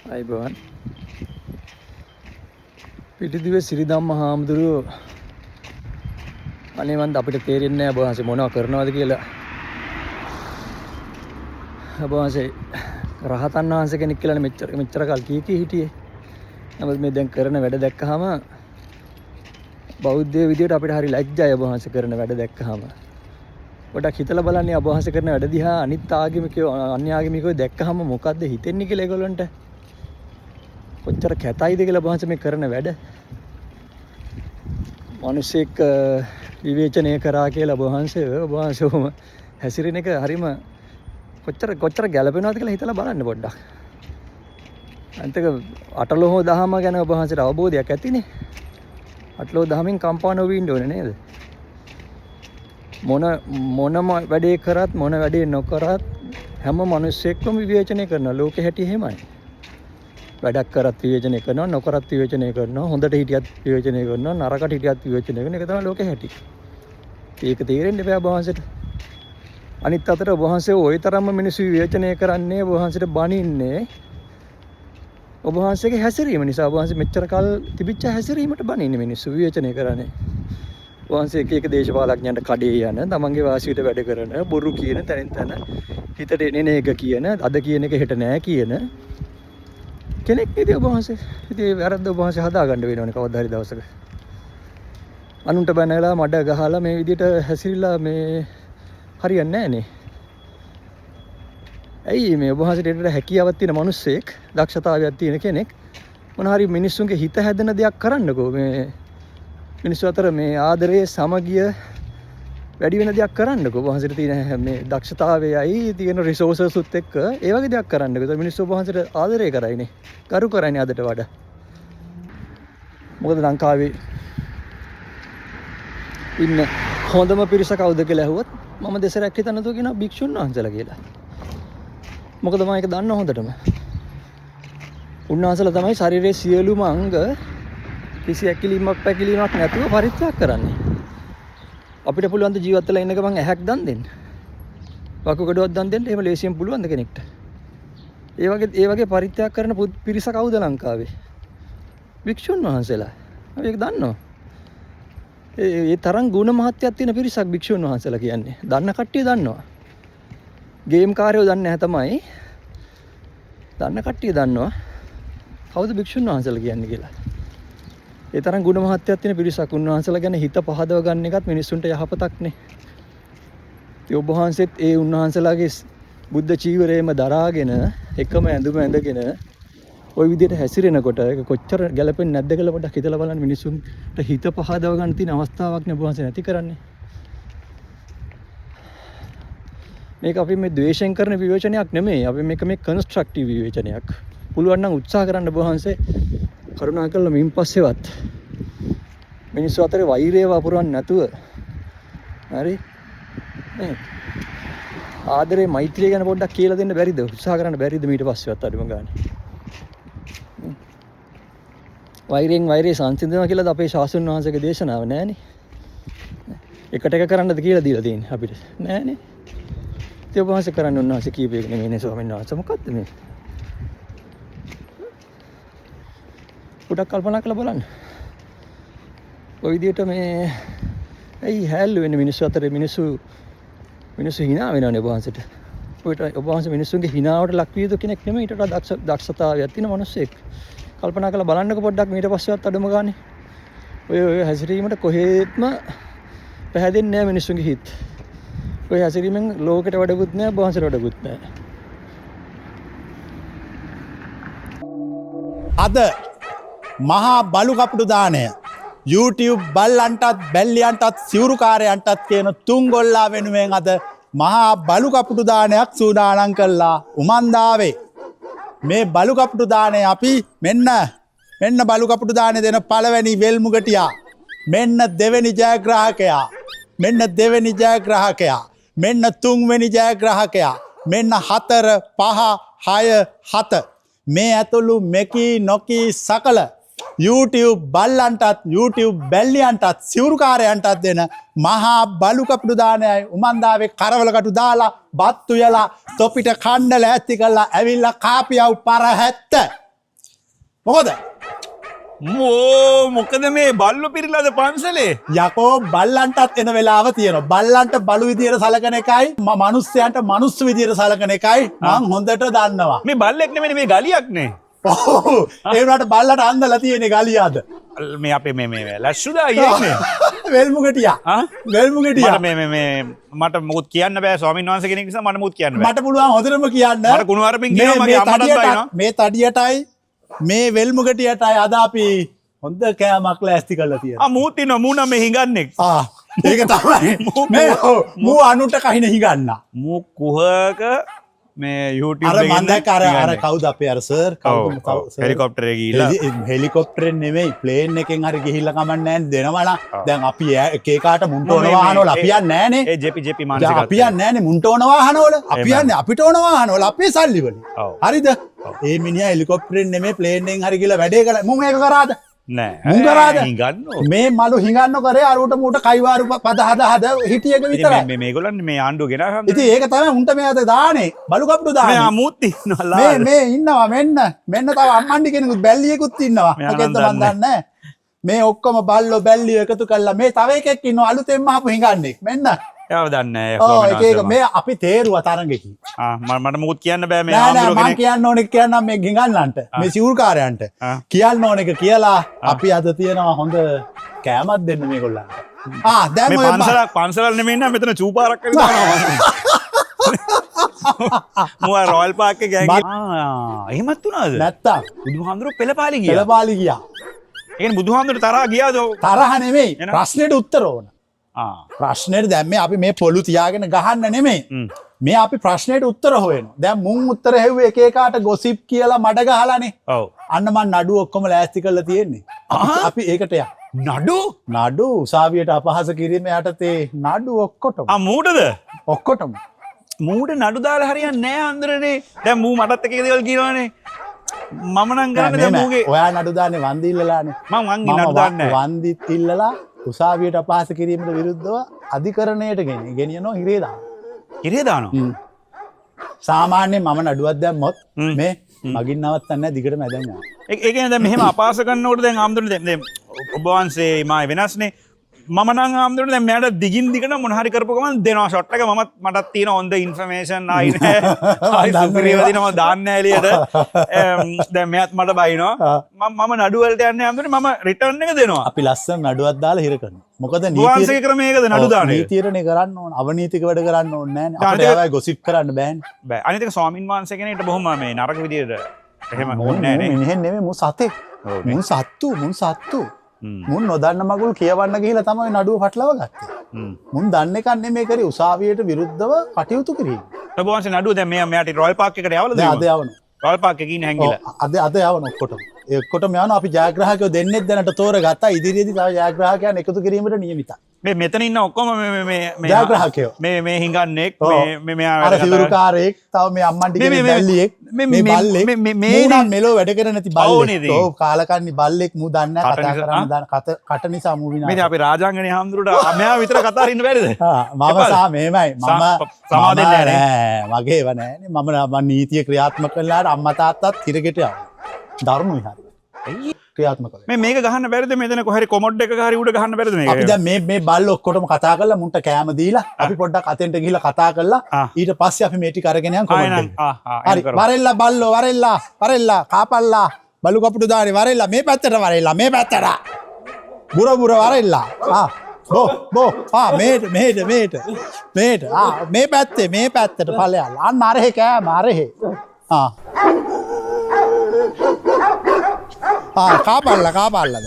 අයිබෝන් පිටිදුවේ සිරිදම්ම හාමුදුරුවෝ අනේ මන්ද අපිට තේරෙන්නේ නැහැ බෝවන්සේ මොනව කරනවද කියලා. බෝවන්සේ රහතන් වහන්සේ කෙනෙක් කියලා මෙච්චර කල් කී හිටියේ. නමුත් මේ දැන් කරන වැඩ දැක්කහම බෞද්ධ විදියට අපිට හරි ලැජ්ජයි බෝවන්සේ කරන වැඩ දැක්කහම. පොඩක් හිතලා බලන්නේ බෝවන්සේ කරන වැඩ දිහා අනිත් ආගමිකයෝ අන්‍ය ආගමිකයෝ දැක්කහම මොකද්ද හිතෙන්නේ කියලා ඒගොල්ලන්ට. කොච්චර කැතයිද කියලා බෝවන්සේ මේ කරන වැඩ. මිනිස්සෙක් විවේචනය කරා කියලා බෝවන්සේම හැසිරෙන එක හරිම කොච්චර ගැළපෙනවද කියලා හිතලා බලන්න පොඩ්ඩක්. අන්තික අටලෝහ දහම ගැන බෝවන්සේට අවබෝධයක් ඇතිනේ. අටලෝහ දහමින් කම්පා නොවී ඉන්න ඕනේ නේද? මොනම වැඩේ කරත් මොන වැඩේ නොකරත් හැම මිනිස්සෙක්ම විවේචනය කරනවා. ලෝකෙ හැටි එහෙමයි. වැඩක් කරත් විවේචනය කරනවා, නොකරත් විවේචනය කරනවා, හොඳට හිටියත් විවේචනය කරනවා, නරකට හිටියත් විවේචනය කරන එක තමයි ලෝකෙ හැටි. ඒක තේරෙන්න බෑ බෝවන්සේට. අනිත් අතට බෝවන්සේ ওই තරම්ම මිනිස්සු විවේචනය කරන්නේ බෝවන්සේට බනින්නේ. ඔබවහන්සේගේ හැසිරීම නිසා බෝවන්සේ මෙච්චර කල් තිබිච්ච හැසිරීමට බනින්නේ මිනිස්සු විවේචනය කරන්නේ. වහන්සේ එක දේශපාලඥයන්ට කඩේ යන, තමන්ගේ වාසියට වැඩ කරන, බොරු කියන තැනින් තැන හිතට එන එක කියන, අද කියන එක හෙට නෑ කියන කෙනෙක් නේද ඔබ වහන්සේ. ඉතින් ඒ වැරද්ද ඔබ වහන්සේ හදාගන්න වෙනවනේ කවදා හරි දවසක. අනුන්ට බැනලා මඩ ගහලා මේ විදිහට හැසිරිලා මේ හරියන්නේ නෑනේ. ඇයි මේ ඔබ වහන්සේට ඒකට හැකියාවක් තියෙන මිනිස්සෙක්, දක්ෂතාවයක් තියෙන කෙනෙක් මොන හරි මිනිස්සුන්ගේ හිත හැදෙන දෙයක් කරන්නකෝ. මේ මිනිස්සු අතර මේ ආදරයේ සමගිය වැඩි වෙන දෙයක් කරන්නකෝ. ඔබ වහන්සේට තියෙන මේ දක්ෂතාවයයි තියෙන රිසෝසස් උත් එක්ක ඒ වගේ දෙයක් කරන්නකෝ. ඒත් මිනිස්සු ඔබ වහන්සේට ආදරය කරයිනේ. කරු කරයිනේ අදට වඩා. මොකද ලංකාවේ ඉන්න හොඳම පිරිස කවුද කියලා ඇහුවොත් මම දෙසරක් හිතනතෝ කියනවා භික්ෂුන් වහන්සේලා කියලා. මොකද මම ඒක දන්න හොඳටම. උන්වහන්සේලා තමයි ශරීරයේ සියලුම අංග කිසි ඇකිලීමක් පැකිලීමක් නැතුව පරිත්‍යාග කරන්නේ. අපිට පුළුවන් ද ජීවත් වෙලා ඉන්න ගමන් ඇහැක් දන් දෙන්න. වකුගඩුවක් දන් දෙන්න එහෙම ලේසියෙන් පුළුවන් ද කෙනෙක්ට? ඒ වගේ පරිත්‍යාග කරන පිරිස කවුද ලංකාවේ? භික්ෂුන් වහන්සේලා. අපි ඒක දන්නවා. ඒ තරම් ගුණ මහත්යක් තියෙන පිරිසක් භික්ෂුන් වහන්සේලා කියන්නේ. දන්න කට්ටිය දන්නවා. ගේම් කාර්යෝ දන්නේ නැහැ තමයි. දන්න කට්ටිය දන්නවා. කවුද භික්ෂුන් වහන්සේලා කියන්නේ කියලා. ඒ තරම් ගුණ මහත්යක් තියෙන පිරිසක් උන්වහන්සේලා ගැන හිත පහදව ගන්න එකත් මිනිස්සුන්ට යහපතක්නේ. ඒ ඔබ වහන්සේත් ඒ උන්වහන්සේලාගේ බුද්ධ චීවරයේම දරාගෙන එකම ඇඳුම ඇඳගෙන ওই විදිහට හැසිරෙනකොට ඒක කොච්චර ගැළපෙන්නේ නැද්ද කියලා පොඩ්ඩක් හිතලා බලන්න. මිනිස්සුන්ට හිත පහදව ගන්න තියෙන අවස්ථාවක් නේ ඔබ වහන්සේ නැති කරන්නේ. මේක අපි මේ ද්වේෂයෙන් කරන විවේචනයක් නෙමෙයි. අපි මේක මේ කන්ස්ට්‍රක්ටිව් විවේචනයක්. පුළුවන් නම් උත්සාහ කරන්න ඔබ වහන්සේ කරුණාකරලා මින් පස්සෙවත් මිනිස්සු අතරේ වෛරය වපුරවන්න නැතුව හරි නේ ආදරේ මෛත්‍රිය ගැන පොඩ්ඩක් කියලා දෙන්න බැරිද? උත්සාහ කරන්න බැරිද ඊට පස්සෙවත් අඩුම ගානේ? වෛරයෙන් වෛරය සංසිඳනවා කියලාද අපේ ශාස්ත්‍රඥ වහන්සේගේ දේශනාව නෑනේ. එකට එක කරන්නද කියලා දීලා තියෙන්නේ අපිට නෑනේ. ඉතින් ඔබ වහන්සේ කරන්නේ උන්වහන්සේ කීප එක නෙමෙයිනේ ස්වාමීන් වහන්සේ. මොකක්ද මේ? පොඩක් කල්පනා කරලා බලන්න. ඔය විදිහට මේ ඇයි හැල්ලු වෙන්නේ මිනිස්සු අතරේ මිනිස්සු hina වෙනවනේ ඔබ වහන්සේට. ඔබ වහන්සේ මිනිස්සුන්ගේ hinaවට ලක් විය යුතු කෙනෙක් නෙමෙයි. ඊට වඩා දක්ෂතාවයක් තියෙන මිනිස්සෙක්. කල්පනා කරලා බලන්නකො පොඩ්ඩක් ඊට පස්සෙවත් අඩුම ගානේ. ඔය හැසිරීමට කොහෙත්ම පැහැදෙන්නේ නැහැ මිනිස්සුන්ගේ හිත. ඔය හැසිරීමෙන් ලෝකෙට වැඩකුත් නැහැ, ඔබ වහන්සේට වැඩකුත් නැහැ. අද මහා බලු කපුටු දාණය YouTube බල්ලන්ටත් බැල්ලියන්ටත් සිවුරුකාරයන්ටත් කියන තුන්ගොල්ලා වෙනුවෙන් අද මහා බලු කපුටු දානයක් සූදානම් කළා උමන්දාවේ. මේ බලු කපුටු දාණය අපි මෙන්න බලු කපුටු දාණය දෙන පළවෙනි වෙල්මුගටියා. මෙන්න දෙවෙනි ජයග්‍රාහකයා. මෙන්න දෙවෙනි ජයග්‍රාහකයා. මෙන්න තුන්වෙනි ජයග්‍රාහකයා. මෙන්න 4 5 6 7 මේ ඇතුළු මෙකී නොකී සකල YouTube බල්ලන්ටත් YouTube බැල්ලියන්ටත් සිවුරුකාරයන්ටත් දෙන මහා බලු කපුටු දානයයි උමන්දාවේ කරවලකටු දාලා බත් උයලා තොපිට කණ්ඩ ලෑස්ති කරලා ඇවිල්ලා කාපියව් පරහැත්ත මොකද මොකද මේ බල්ලු පිරිලාද පන්සලේ යකෝ බල්ලන්ටත් එන වෙලාව තියෙනවා. බල්ලන්ට බලු විදියට සලකන එකයි මනුස්සයන්ට මනුස්ස විදියට සලකන එකයි මං හොඳට දන්නවා. මේ බල්ලෙක් නෙමෙයි මේ ගලියක්නේ. ඔව් ඒ වුණාට බල්ලට අන්දලා තියෙන්නේ ගලියාද? මේ අපේ මේ ලැස්සුදා අයියනේ. වෙල්මුගටියා. වෙල්මුගටියා. මට මොකුත් කියන්න බෑ ස්වාමීන් වහන්සේ කෙනෙක් නිසා මට මොකුත් කියන්න බෑ. මට පුළුවන් හොඳටම කියන්න. මට කුණු වරපින් කියනවා මගේ අම්මටත් බයිනවා. මේ තඩියටයි මේ වෙල්මුගටියටයි අද අපි හොඳ කෑමක් ලෑස්ති කරලා තියෙනවා. මූත් ඉන්නවා මූ නම් මේ හිඟන්නේ. ඒක තමයි. මේ මූ අනුට කහින හිඟන්න. මූ කුහක මේ YouTube අර මම දැක්ක අර කවුද අපේ අර සර් කවුද හෙලිකොප්ටරේ ගිහිල්ලා හෙලිකොප්ටරෙන් නෙමෙයි ප්ලේන් එකෙන් හරි ගිහිල්ලා කමන්නේ නැහැ දෙනවා නම් දැන් අපි එක එකාට මුන්ට ඕන වාහනවල අපි යන්නේ නැහනේ ඒ ජෙපි මානසික අපි යන්නේ නැහනේ මුන්ට ඕන වාහනවල අපි යන්නේ අපිට ඕන වාහනවල අපේ සල්ලි වලින් හරිද ඒ මිනිහා හෙලිකොප්ටරෙන් නෙමෙයි ප්ලේන් එකෙන් හරි ගිහලා වැඩේ කළා මුන් ඒක කරාද නෑ මුන් කරාද හිඟන්නෝ මේ මලු හිඟන්න කරේ අරුට මුට කයිවාරු පද හද හිටියක විතරයි මේගොල්ලන් මේ ආණ්ඩුව ගෙනාවා ඉතින් ඒක තමයි උන්ට මේ අද දාන්නේ බලු කප්පු දාන්නේ මේ මූත් ඉන්නවා මේ ඉන්නවා මෙන්න තව අම්මන්ඩි කෙනෙකුත් බැල්ලියෙකුත් ඉන්නවා මොකෙන්ද මන් දන්නේ මේ ඔක්කොම බල්ලෝ බැල්ලිය එකතු කරලා මේ තව එකෙක් ඉන්නවා අලුතෙන්ම ආපු හිඟන්නේ මෙන්න ඒව දන්නේ නැහැ ඒක මේ අපි තේරුවා තරඟෙකි මට මොකුත් කියන්න බෑ මේ ආම්දුර කෙනෙක් මම කියන්න ඕනේ කියන්නම් මේ හිඟන්නන්ට මේ සිවුරුකාරයන්ට කියන්න ඕනේ කියලා අපි අද තියනවා හොඳ කෑමක් දෙන්න මේගොල්ලන්ට දැන් මේ පන්සලක් නෙමෙයි නේද මෙතන චූපාරක් කරලා දානවා මුවා රොයල් පාක් එකේ ගෑගේ එහෙමත් උනාද නැත්තම් බුදුහාමුදුරුවෝ පෙළපාලි ගියා පෙළපාලි ගියා ඒ කියන්නේ බුදුහාමුදුරුවෝ තරහා ගියාද තරහ නෙමෙයි ප්‍රශ්නෙට උත්තර ඕන ප්‍රශ්නෙට දැන් මේ අපි මේ පොළු තියාගෙන ගහන්න නෙමෙයි මේ අපි ප්‍රශ්නෙට උත්තර හොයනවා දැන් මුන් උත්තර හෙව්වේ එක එකාට ගොසිප් කියලා මඩ ගහලානේ ඔව් අන්න මන් නඩු ඔක්කොම ලෑස්ති කරලා තියෙන්නේ අපි ඒකට යන්න නඩු උසාවියට අපහාස කිරීම යටතේ නඩු ඔක්කොටම මූටද ඔක්කොටම මූට නඩු දාලා හරියන්නේ නැහැ අන්දරනේ දැන් මූ මටත් එක දේවල් කියනවානේ මම නම් ගන්න දැන් මූගේ ඔයා නඩු දාන්නේ වන්දි ඉල්ලලානේ මම නඩු දාන්නේ නැහැ වන්දිත් ඉල්ලලා උසාවියට අපහාස කිරීමට විරුද්ධව අධිකරණයට ගෙනියනවා හිරේ දානවා සාමාන්‍යයෙන් මම නඩුවක් දැම්මොත් මේ මගින් නවත්තන්නේ නැහැ දිගටම ඇදන් යනවා ඒ කියන්නේ දැන් මෙහෙම අපහාස කරනකොට දැන් ආම්දුරනේ දැන් ඔබ වහන්සේ මායි වෙනස්නේ මම නම් ආම්දුරනේ දැන් මෙයාට දිගින් දිගට මොන හරි කරපුව ගමන් දෙනවා ෂොට් එක මටත් තියෙන on the information ආයි නෑ සුපිරිව දිනවා දාන්නේ එළියට දැන් මෙයාත් මට බයිනවා මම නඩු වලට යන්නේ ආම්දුරනේ මම රිටර්න් එක දෙනවා අපි ලස්සන නඩුවක් දාලා හිර කරනවා මොකද නීතිය ක්‍රමයකද නඩු දාන්නේ නීතියනේ කරන්න ඕන අවනීතික වැඩ කරන්න ඕනේ නෑනේ අපිට ඒවයි ගොසිප් කරන්න බෑනේ බෑ අනිත් එක ස්වාමින් වහන්සේ කෙනෙක්ට බොහොම මේ නරක විදියට එහෙම ඕනේ නෑනේ මිනිහෙන් නෙමෙයි මු සතෙක් මුන් සත්තු මුන් නොදන්න මගුල් කියවන්න ගිහිලා තමයි නඩුව පටලව ගත්තේ මුන් දන්නේ කන් නෙමෙයි කරේ උසාවියට විරුද්ධව කටයුතු කිරීම ඔබ වහන්සේ නඩුව දැන් මෙයාට රොයල් පාක් එකට යවලද අද යවනවා රොයල් පාක් එකේ ඉන්න හැංගිලා අද යවනවා ඔක්කොටම ඒ ඔක්කොටම යනවා අපි ජයග්‍රාහකයෝ දෙන්නෙක් දැනට තෝරගත්තා ඉදිරියේදී තව ජයග්‍රාහකයන් එකතු කිරීමට නියමිතයි මේ මෙතන ඉන්න ඔක්කොම මේ ජයග්‍රාහකයෝ මේ හිඟන්නේක් මේ මෙයා අර සිවුරුකාරයෙක් තව මේ අම්මන්ටි කෙනෙක් බැල්ලියෙක් මේ බල්ලෙක් මේ නම් මෙලෝ වැඩ කරන්නේ නැති බල්ලෙක් ඔව් කාලකන්ණි බල්ලෙක් මූ දන්නේ නැහැ කතා කරන්න දාන කට නිසා මූ විනා මේ අපි රාජාංගනේ හාමුදුරුවෝ මෙයා විතර කතා අරින්න බැරිද මම මේමයි සමාදෙන්නේ නැහැ මගේව නැහැනේ මම නීතිය ක්‍රියාත්මක කළාට අම්මා තාත්තත් හිරගෙට යනවා දරුණුයි හරි ක්‍රියාත්මක කරලා මේක ගහන්න බැරිද මෙතන කොහරි කොමොඩ් එක හරි උඩ ගහන්න බැරිද මේක අපි දැන් මේ බල්ල ඔක්කොටම කතා කරලා මුන්ට කෑම දීලා අපි පොඩ්ඩක් අතෙන්ට ගිහිල්ලා කතා කරලා ඊට පස්සේ අපි මේ ටික අරගෙන යන් කොමොඩ් එකට හරි වරෙල්ලා බල්ලෝ වරෙල්ලා කාපල්ලා බලු කපුටු දානේ වරෙල්ලා මේ පැත්තට වරෙල්ලා මේ පැත්තට බුර වරෙල්ලා බෝ මේට මේ පැත්තට ඵලයල්ලා අන්න අරහෙ කෑම අරහෙ කාපල්ලා